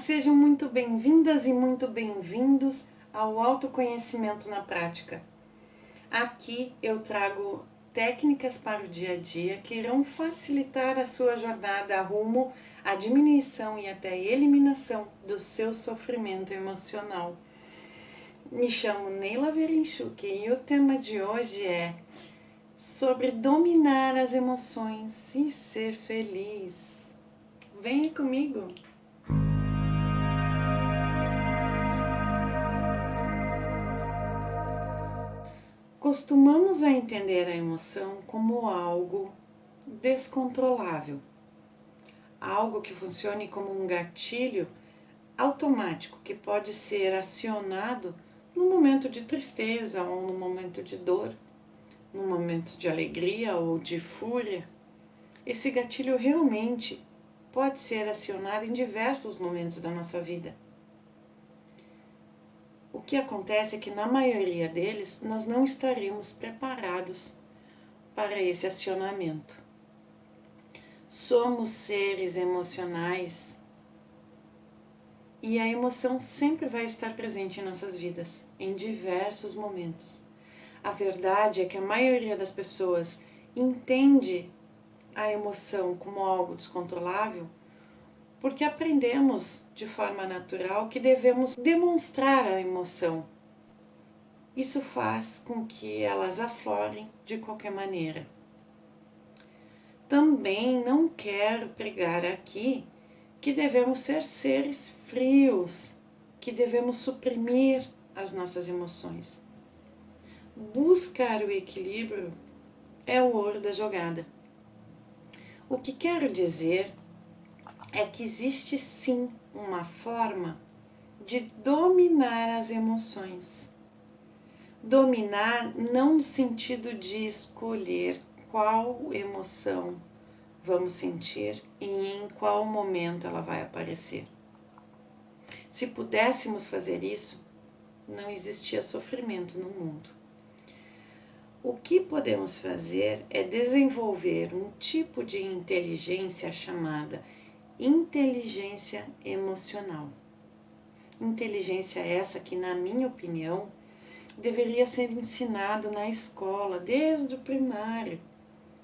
sejam muito bem-vindas e muito bem-vindos ao Autoconhecimento na Prática. Aqui eu trago técnicas para o dia a dia que irão facilitar a sua jornada rumo à diminuição e até eliminação do seu sofrimento emocional. Me chamo Neila Verenchuk e o tema de hoje é sobre dominar as emoções e ser feliz. Venha comigo! Costumamos a entender a emoção como algo descontrolável, algo que funcione como um gatilho automático que pode ser acionado no momento de tristeza ou no momento de dor, no momento de alegria ou de fúria. Esse gatilho realmente pode ser acionado em diversos momentos da nossa vida. O que acontece é que na maioria deles nós não estaremos preparados para esse acionamento. Somos seres emocionais e a emoção sempre vai estar presente em nossas vidas, em diversos momentos. A verdade é que a maioria das pessoas entende a emoção como algo descontrolável porque aprendemos de forma natural que devemos demonstrar a emoção. Isso faz com que elas aflorem de qualquer maneira. Também não quero pregar aqui que devemos ser seres frios, que devemos suprimir as nossas emoções. Buscar o equilíbrio é o ouro da jogada. O que quero dizer é que existe sim uma forma de dominar as emoções. Dominar não no sentido de escolher qual emoção vamos sentir e em qual momento ela vai aparecer. Se pudéssemos fazer isso, não existia sofrimento no mundo. O que podemos fazer é desenvolver um tipo de inteligência chamada inteligência emocional. Inteligência essa que, na minha opinião, deveria ser ensinado na escola, desde o primário.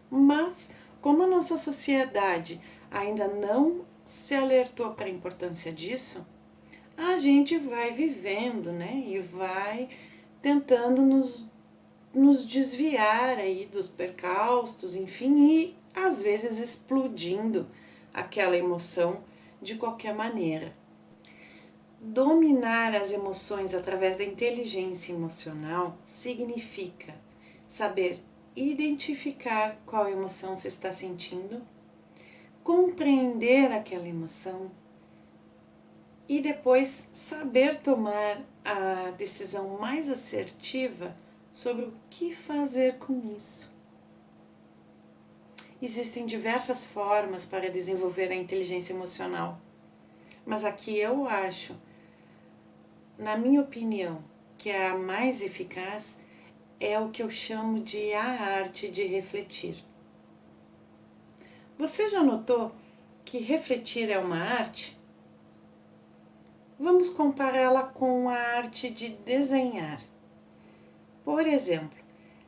Mas, como a nossa sociedade ainda não se alertou para a importância disso, a gente vai vivendo, né? E vai tentando nos desviar aí dos percalços, enfim, e às vezes explodindo aquela emoção de qualquer maneira. Dominar as emoções através da inteligência emocional significa saber identificar qual emoção se está sentindo, compreender aquela emoção e depois saber tomar a decisão mais assertiva sobre o que fazer com isso. Existem diversas formas para desenvolver a inteligência emocional, mas aqui eu acho, na minha opinião, que a mais eficaz é o que eu chamo de a arte de refletir. Você já notou que refletir é uma arte? Vamos compará-la com a arte de desenhar. Por exemplo,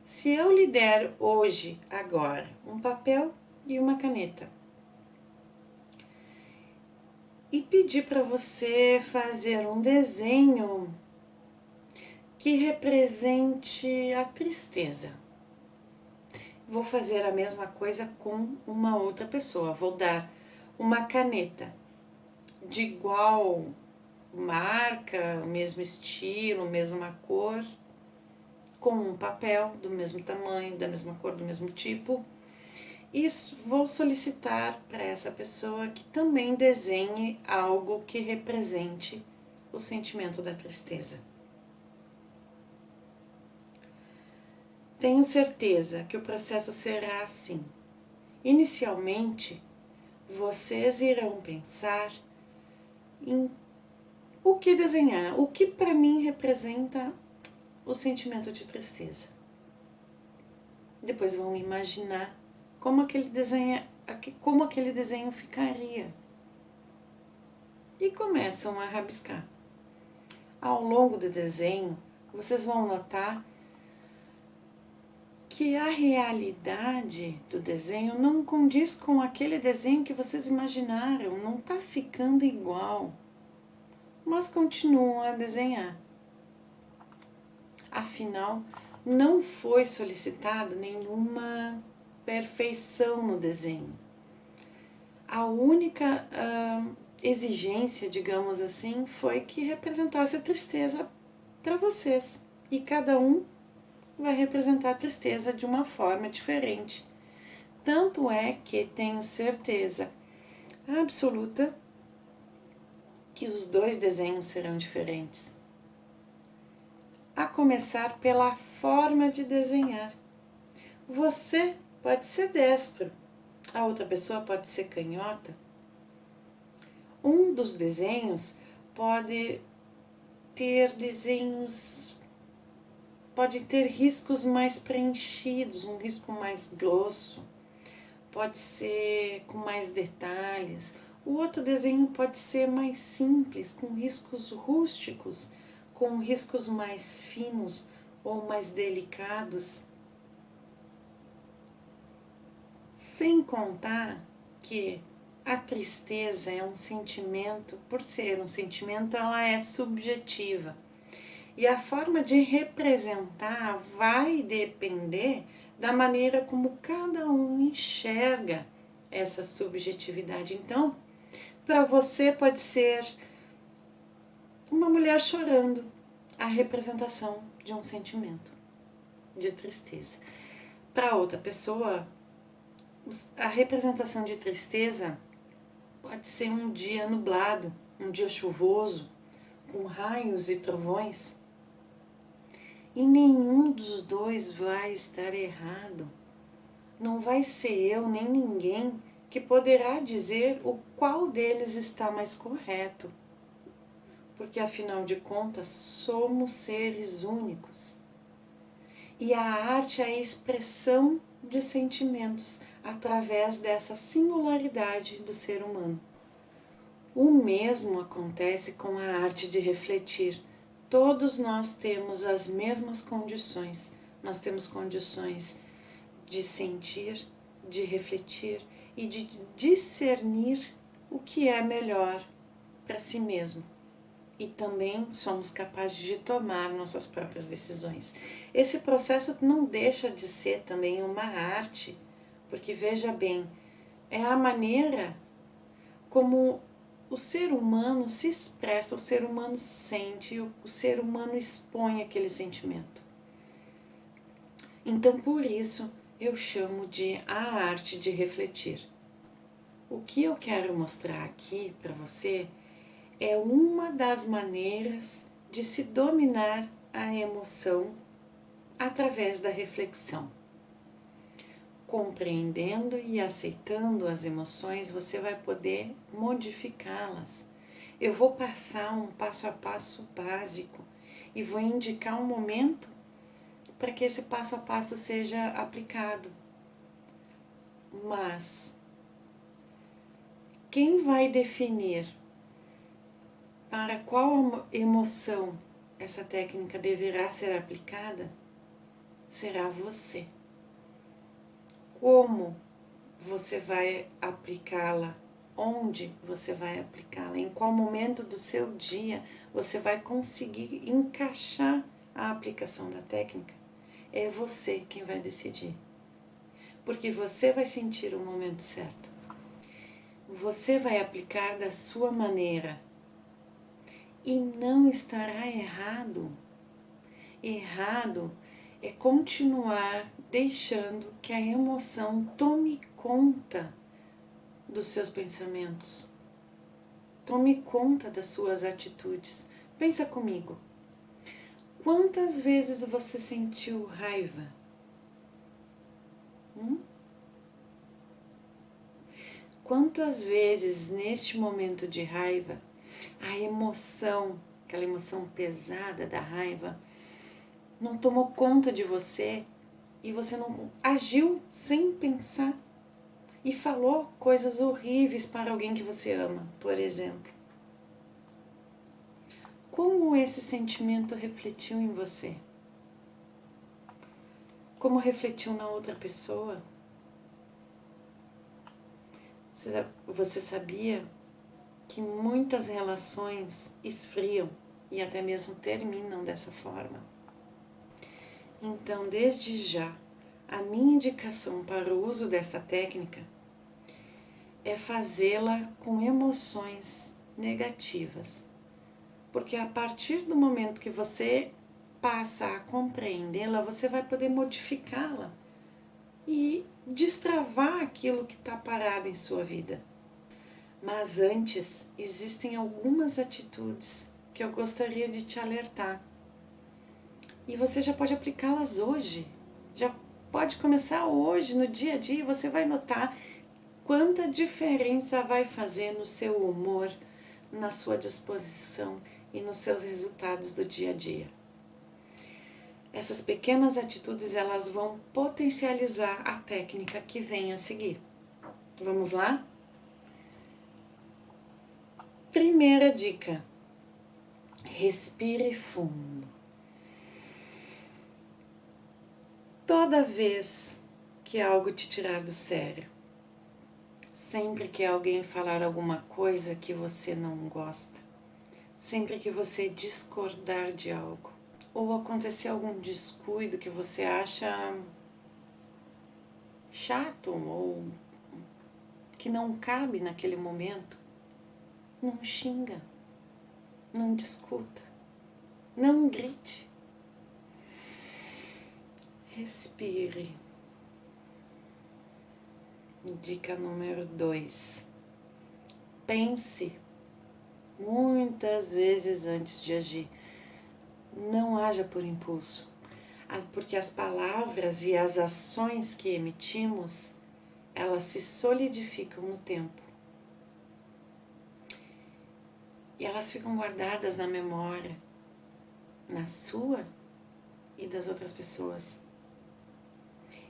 se eu lhe der hoje, agora, um papel e uma caneta e pedir para você fazer um desenho que represente a tristeza, vou fazer a mesma coisa com uma outra pessoa. Vou dar uma caneta de igual marca, mesmo estilo, mesma cor, com um papel do mesmo tamanho, da mesma cor, do mesmo tipo. E vou solicitar para essa pessoa que também desenhe algo que represente o sentimento da tristeza. Tenho certeza que o processo será assim. Inicialmente, vocês irão pensar em o que desenhar, o que para mim representa o sentimento de tristeza. Depois vão imaginar como aquele desenho ficaria. e começam a rabiscar. Ao longo do desenho, vocês vão notar que a realidade do desenho não condiz com aquele desenho que vocês imaginaram, não está ficando igual, mas continuam a desenhar. Afinal, não foi solicitado nenhuma perfeição no desenho. A única exigência, digamos assim, foi que representasse a tristeza para vocês. E cada um vai representar a tristeza de uma forma diferente. Tanto é que tenho certeza absoluta que os dois desenhos serão diferentes. A começar pela forma de desenhar. Você pode ser destro, a outra pessoa pode ser canhota. Um dos desenhos pode ter riscos mais preenchidos, um risco mais grosso, pode ser com mais detalhes. O outro desenho pode ser mais simples, com riscos rústicos, com riscos mais finos ou mais delicados. Sem contar que a tristeza é um sentimento, por ser um sentimento, ela é subjetiva. E a forma de representar vai depender da maneira como cada um enxerga essa subjetividade. Então, para você pode ser uma mulher chorando, a representação de um sentimento de tristeza. Para outra pessoa, a representação de tristeza pode ser um dia nublado, um dia chuvoso, com raios e trovões. E nenhum dos dois vai estar errado. Não vai ser eu nem ninguém que poderá dizer o qual deles está mais correto. Porque afinal de contas somos seres únicos. E a arte é a expressão de sentimentos através dessa singularidade do ser humano. O mesmo acontece com a arte de refletir. Todos nós temos as mesmas condições. Nós temos condições de sentir, de refletir e de discernir o que é melhor para si mesmo. E também somos capazes de tomar nossas próprias decisões. Esse processo não deixa de ser também uma arte, porque veja bem, é a maneira como o ser humano se expressa, o ser humano sente, o ser humano expõe aquele sentimento. Então, por isso, eu chamo de a arte de refletir. O que eu quero mostrar aqui para você é uma das maneiras de se dominar a emoção através da reflexão. Compreendendo e aceitando as emoções, você vai poder modificá-las. Eu vou passar um passo a passo básico e vou indicar um momento para que esse passo a passo seja aplicado. Mas quem vai definir para qual emoção essa técnica deverá ser aplicada será você. Como você vai aplicá-la, onde você vai aplicá-la, em qual momento do seu dia você vai conseguir encaixar a aplicação da técnica, é você quem vai decidir. Porque você vai sentir o momento certo. Você vai aplicar da sua maneira e não estará errado. Errado é continuar deixando que a emoção tome conta dos seus pensamentos. Tome conta das suas atitudes. Pensa comigo. Quantas vezes você sentiu raiva? Quantas vezes neste momento de raiva, a emoção, aquela emoção pesada da raiva, não tomou conta de você e você não agiu sem pensar e falou coisas horríveis para alguém que você ama, por exemplo. como esse sentimento refletiu em você? Como refletiu na outra pessoa? Você sabia que muitas relações esfriam e até mesmo terminam dessa forma? Então, desde já, a minha indicação para o uso dessa técnica é fazê-la com emoções negativas. Porque a partir do momento que você passa a compreendê-la, você vai poder modificá-la e destravar aquilo que está parado em sua vida. Mas antes, existem algumas atitudes que eu gostaria de te alertar. E você já pode aplicá-las hoje. Já pode começar hoje, no dia a dia, e você vai notar quanta diferença vai fazer no seu humor, na sua disposição e nos seus resultados do dia a dia. Essas pequenas atitudes, elas vão potencializar a técnica que vem a seguir. Vamos lá? Primeira dica: respire fundo. Toda vez que algo te tirar do sério, sempre que alguém falar alguma coisa que você não gosta, sempre que você discordar de algo, ou acontecer algum descuido que você acha chato ou que não cabe naquele momento, não xinga, não discuta, não grite. Respire. Dica número 2. Pense muitas vezes antes de agir. Não haja por impulso, porque as palavras e as ações que emitimos, elas se solidificam no tempo. E elas ficam guardadas na memória, na sua e das outras pessoas.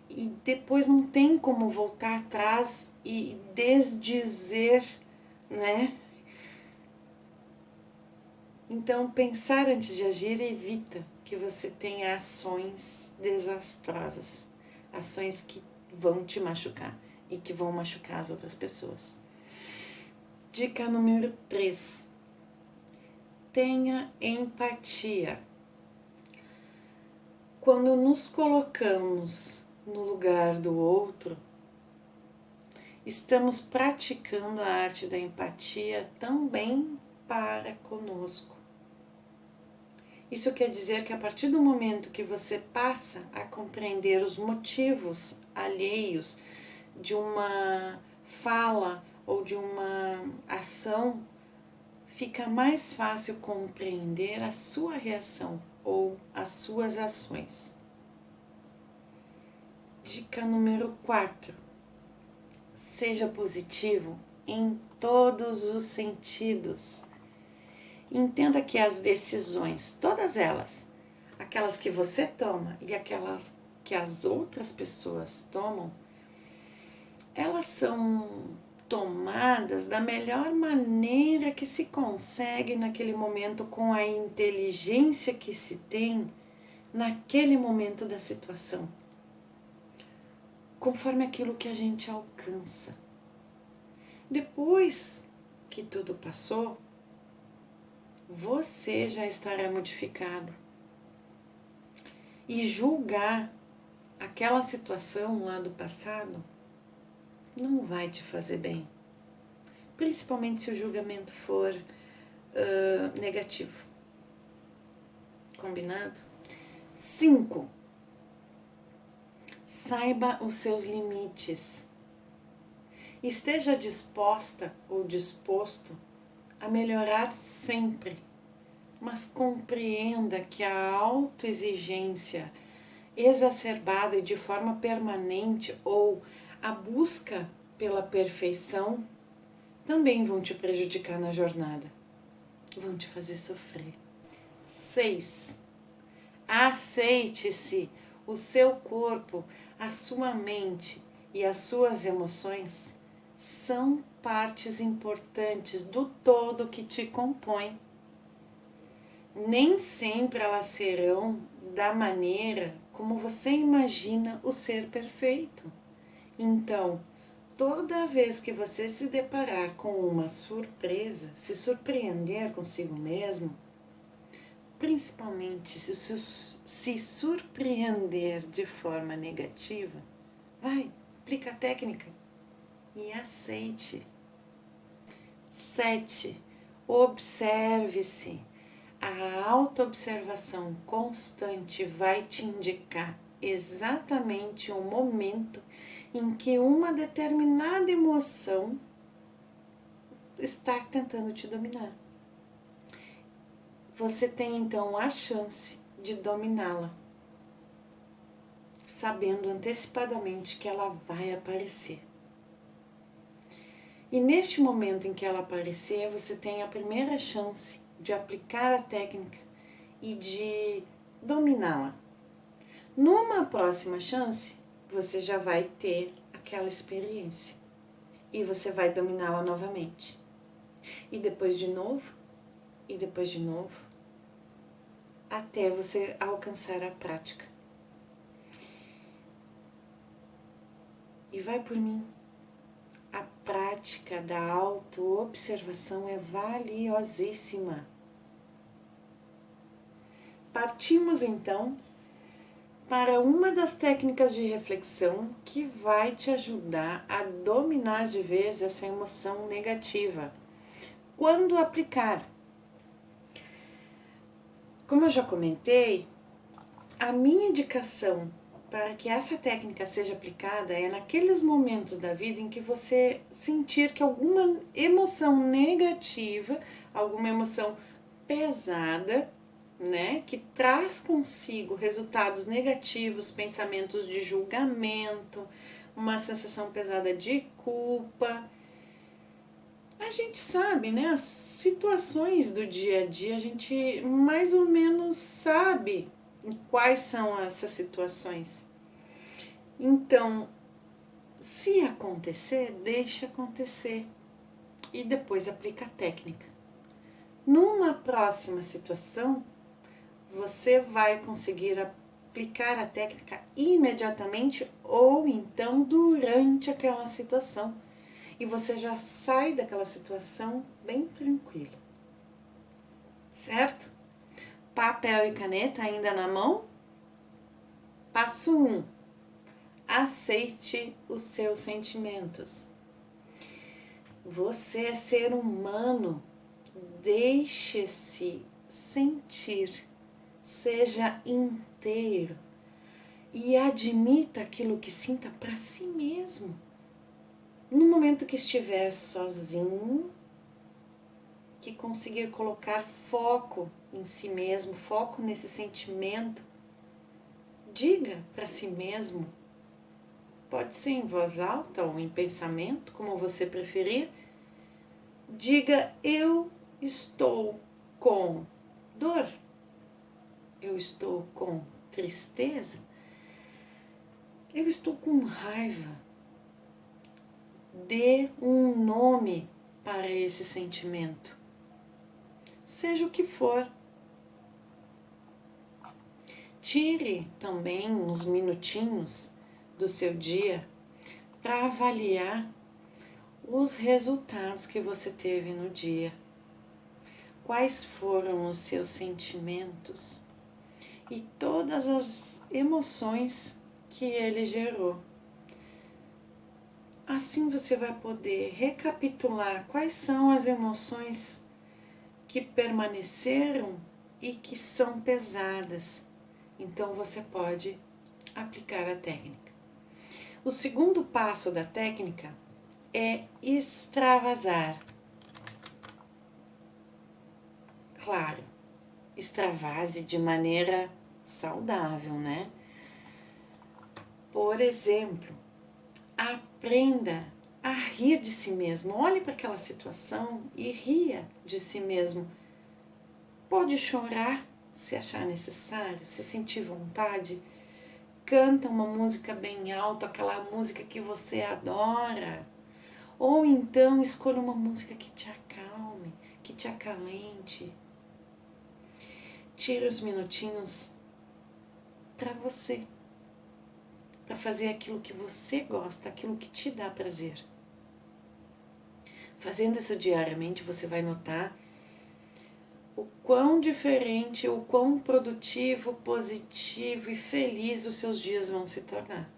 E depois não tem como voltar atrás e desdizer, né? Então, pensar antes de agir evita que você tenha ações desastrosas, ações que vão te machucar e que vão machucar as outras pessoas. Dica número 3. Tenha empatia. Quando nos colocamos no lugar do outro, estamos praticando a arte da empatia também para conosco. Isso quer dizer que a partir do momento que você passa a compreender os motivos alheios de uma fala ou de uma ação, fica mais fácil compreender a sua reação ou as suas ações. Dica número 4. Seja positivo em todos os sentidos. Entenda que as decisões, todas elas, aquelas que você toma e aquelas que as outras pessoas tomam, elas são tomadas da melhor maneira que se consegue naquele momento, com a inteligência que se tem naquele momento da situação, conforme aquilo que a gente alcança. Depois que tudo passou, você já estará modificado. E julgar aquela situação lá do passado não vai te fazer bem. Principalmente se o julgamento for negativo. Combinado? 5. Saiba os seus limites. Esteja disposta ou disposto a melhorar sempre, mas compreenda que a autoexigência exacerbada e de forma permanente ou a busca pela perfeição também vão te prejudicar na jornada, vão te fazer sofrer. 6. Aceite-se, o seu corpo, a sua mente e as suas emoções são partes importantes do todo que te compõe. nem sempre elas serão da maneira como você imagina o ser perfeito. Então, toda vez que você se deparar com uma surpresa, se surpreender consigo mesmo, principalmente se surpreender de forma negativa, vai, aplica a técnica e aceite. 7. Observe-se. A autoobservação constante vai te indicar exatamente o momento em que uma determinada emoção está tentando te dominar. Você tem então a chance de dominá-la, sabendo antecipadamente que ela vai aparecer. E neste momento em que ela aparecer, você tem a primeira chance de aplicar a técnica e de dominá-la. Numa próxima chance, você já vai ter aquela experiência e você vai dominá-la novamente. E depois de novo, e depois de novo, até você alcançar a prática. E vai por mim. A prática da autoobservação é valiosíssima. Partimos então para uma das técnicas de reflexão que vai te ajudar a dominar de vez essa emoção negativa. Quando aplicar? Como eu já comentei, a minha indicação para que essa técnica seja aplicada é naqueles momentos da vida em que você sentir que alguma emoção negativa, alguma emoção pesada, né, que traz consigo resultados negativos, pensamentos de julgamento, uma sensação pesada de culpa. A gente sabe, né, as situações do dia a dia, a gente mais ou menos sabe quais são essas situações. Então, se acontecer, deixa acontecer e depois aplica a técnica. Numa próxima situação, você vai conseguir aplicar a técnica imediatamente ou então durante aquela situação. E você já sai daquela situação bem tranquilo. Certo? Papel e caneta ainda na mão? Passo 1. Aceite os seus sentimentos. Você é ser humano. Deixe-se sentir. Seja inteiro e admita aquilo que sinta para si mesmo. No momento que estiver sozinho, que conseguir colocar foco em si mesmo, foco nesse sentimento, diga para si mesmo, pode ser em voz alta ou em pensamento, como você preferir, diga: eu estou com dor. Eu estou com tristeza, eu estou com raiva. Dê um nome para esse sentimento, seja o que for. Tire também uns minutinhos do seu dia para avaliar os resultados que você teve no dia. Quais foram os seus sentimentos e todas as emoções que ele gerou. Assim você vai poder recapitular quais são as emoções que permaneceram e que são pesadas. Então você pode aplicar a técnica. O segundo passo da técnica é extravasar. Claro, extravase de maneira saudável, né? Por exemplo, aprenda a rir de si mesmo. Olhe para aquela situação e ria de si mesmo. Pode chorar se achar necessário, se sentir vontade. Canta uma música bem alta, aquela música que você adora. Ou então escolha uma música que te acalme, que te acalente. tire os minutinhos para você, para fazer aquilo que você gosta, aquilo que te dá prazer. Fazendo isso diariamente, você vai notar o quão diferente, o quão produtivo, positivo e feliz os seus dias vão se tornar.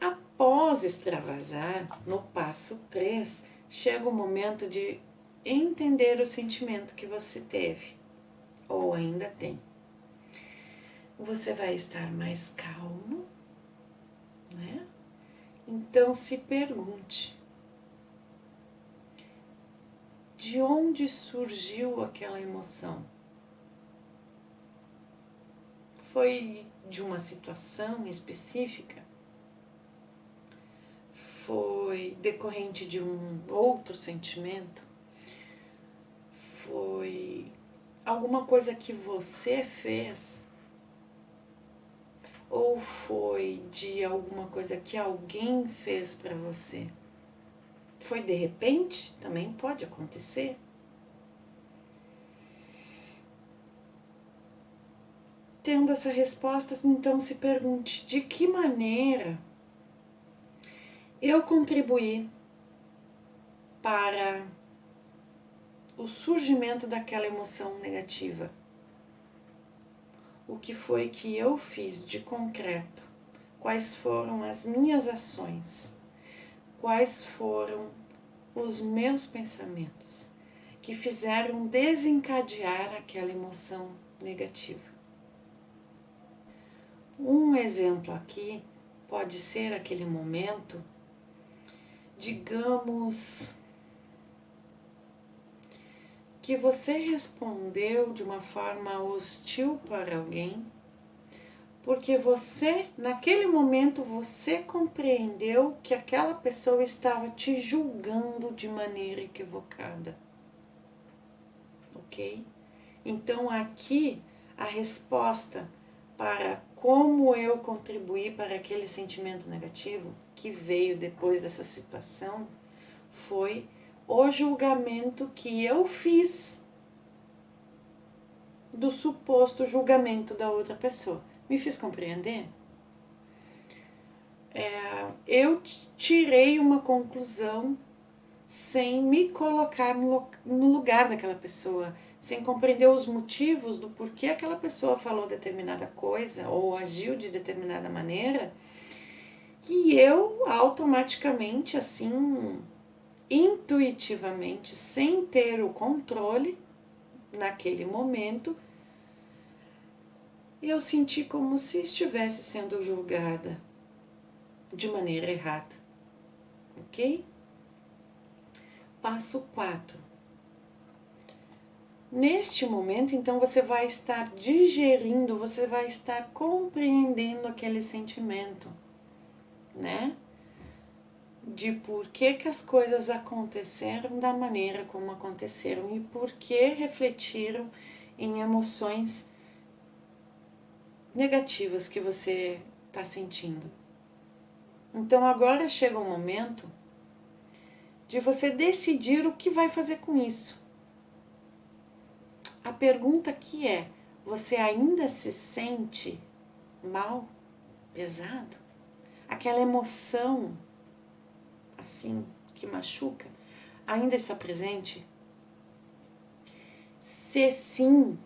Após extravasar, no passo 3, chega o momento de entender o sentimento que você teve, ou ainda tem. Você vai estar mais calmo, né? Então se pergunte, de onde surgiu aquela emoção? Foi de uma situação específica? Foi decorrente de um outro sentimento? Foi alguma coisa que você fez? Ou foi de alguma coisa que alguém fez para você? Foi de repente? Também pode acontecer. Tendo essa resposta, então se pergunte, de que maneira eu contribuí para o surgimento daquela emoção negativa? O que foi que eu fiz de concreto? Quais foram as minhas ações? Quais foram os meus pensamentos que fizeram desencadear aquela emoção negativa? Um exemplo aqui pode ser aquele momento, digamos, que você respondeu de uma forma hostil para alguém, porque você, naquele momento, você compreendeu que aquela pessoa estava te julgando de maneira equivocada, ok? Então aqui a resposta para como eu contribuí para aquele sentimento negativo que veio depois dessa situação foi o julgamento que eu fiz do suposto julgamento da outra pessoa. Me fiz compreender? Eu tirei uma conclusão sem me colocar no lugar daquela pessoa, sem compreender os motivos do porquê aquela pessoa falou determinada coisa ou agiu de determinada maneira, e eu automaticamente, assim, intuitivamente, sem ter o controle, naquele momento, eu senti como se estivesse sendo julgada de maneira errada, ok? Passo 4. Neste momento, então, você vai estar digerindo, você vai estar compreendendo aquele sentimento, né? De por que as coisas aconteceram da maneira como aconteceram e por que refletiram em emoções negativas que você está sentindo. Então agora chega o momento de você decidir o que vai fazer com isso. A pergunta aqui é, você ainda se sente mal, pesado? Aquela emoção, assim, que machuca, ainda está presente? Se sim,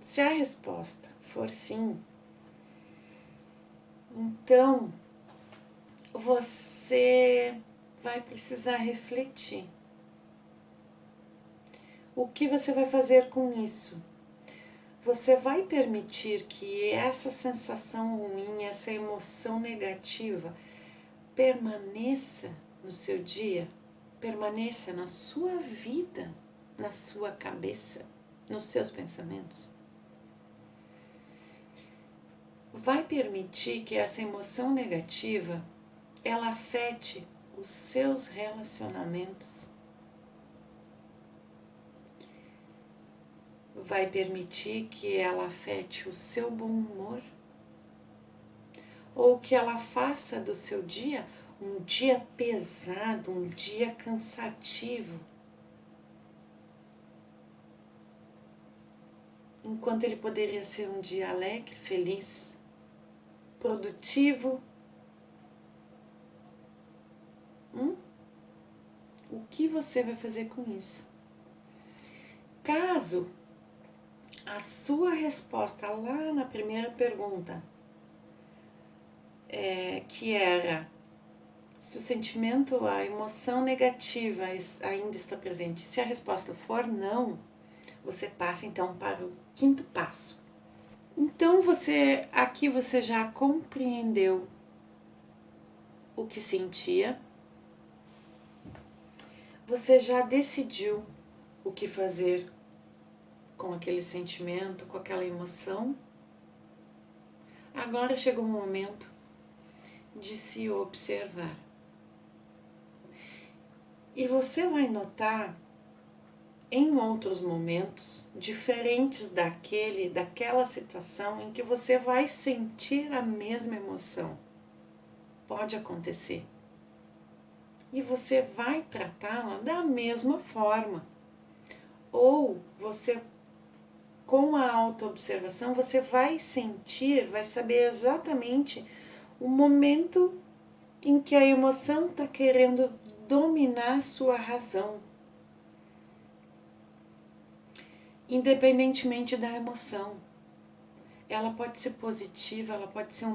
se a resposta for sim, então você vai precisar refletir. O que você vai fazer com isso? Você vai permitir que essa sensação ruim, essa emoção negativa permaneça no seu dia, permaneça na sua vida, na sua cabeça, nos seus pensamentos? Vai permitir que essa emoção negativa ela afete os seus relacionamentos? Vai permitir que ela afete o seu bom humor? Ou que ela faça do seu dia um dia pesado, um dia cansativo? enquanto ele poderia ser um dia alegre, feliz, produtivo. O que você vai fazer com isso? Caso a sua resposta lá na primeira pergunta, que era se o sentimento, a emoção negativa ainda está presente, se a resposta for não, você passa então para o quinto passo. Então aqui você já compreendeu o que sentia, você já decidiu o que fazer com aquele sentimento, com aquela emoção. Agora chegou o momento de se observar. E você vai notar em outros momentos diferentes daquela situação em que você vai sentir a mesma emoção. Pode acontecer. E você vai tratá-la da mesma forma. Ou você, com a autoobservação, você vai sentir, vai saber exatamente o momento em que a emoção está querendo dominar sua razão. Independentemente da emoção. Ela pode ser positiva, ela pode ser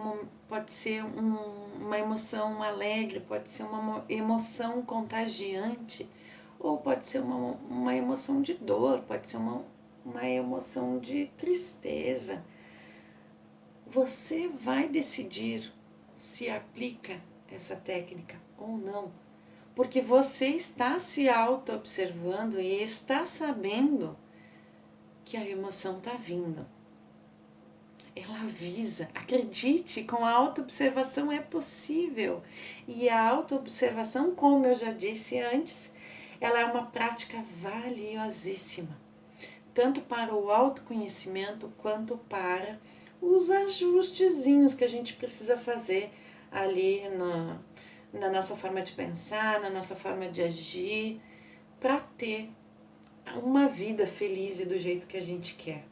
uma emoção alegre, pode ser uma emoção contagiante, ou pode ser uma emoção de dor, pode ser uma emoção de tristeza. Você vai decidir se aplica essa técnica ou não, porque você está se auto-observando e está sabendo que a emoção está vindo. Ela avisa, acredite, com a autoobservação é possível. E a autoobservação, como eu já disse antes, ela é uma prática valiosíssima, tanto para o autoconhecimento quanto para os ajustezinhos que a gente precisa fazer ali na nossa forma de pensar, na nossa forma de agir, para ter uma vida feliz e do jeito que a gente quer.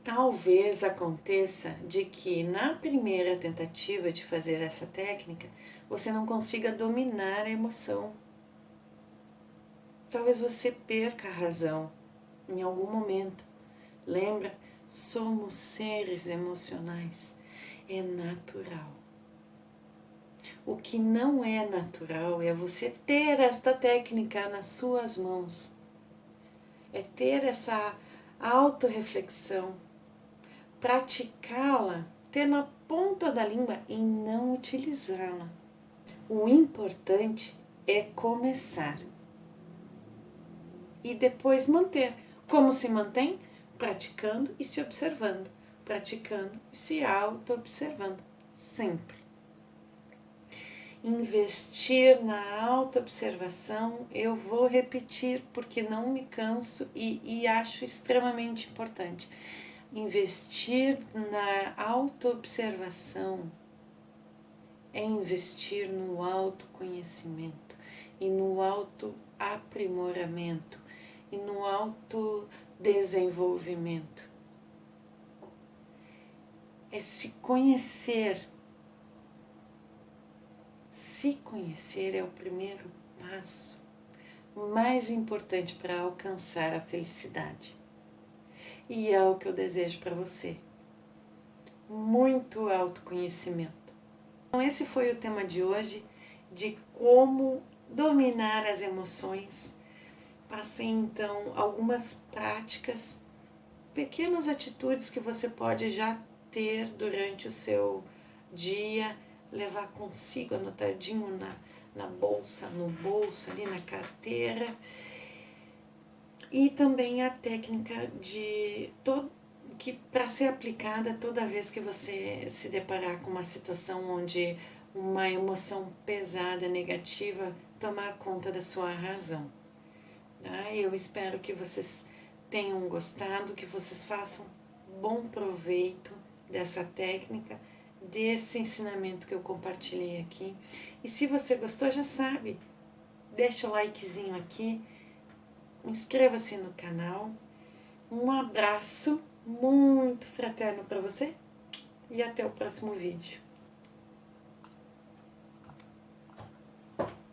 Talvez aconteça de que na primeira tentativa de fazer essa técnica, você não consiga dominar a emoção. Talvez você perca a razão em algum momento. Lembra? Somos seres emocionais. É natural. O que não é natural é você ter esta técnica nas suas mãos. É ter essa autorreflexão, praticá-la, ter na ponta da língua e não utilizá-la. O importante é começar e depois manter. Como se mantém? Praticando e se observando, praticando e se auto-observando, sempre. Investir na auto-observação, eu vou repetir porque não me canso e acho extremamente importante. Investir na autoobservação é investir no autoconhecimento e no autoaprimoramento e no autodesenvolvimento. É se conhecer. Se conhecer é o primeiro passo mais importante para alcançar a felicidade. E é o que eu desejo para você. Muito autoconhecimento. Então esse foi o tema de hoje, de como dominar as emoções. Passei então algumas práticas, pequenas atitudes que você pode já ter durante o seu dia, levar consigo anotadinho na bolsa, no bolso, ali na carteira. E também a técnica que para ser aplicada toda vez que você se deparar com uma situação onde uma emoção pesada, negativa, tomar conta da sua razão. Eu espero que vocês tenham gostado, que vocês façam bom proveito dessa técnica, desse ensinamento que eu compartilhei aqui. E se você gostou, já sabe, deixa o likezinho aqui, inscreva-se no canal. Um abraço muito fraterno para você e até o próximo vídeo.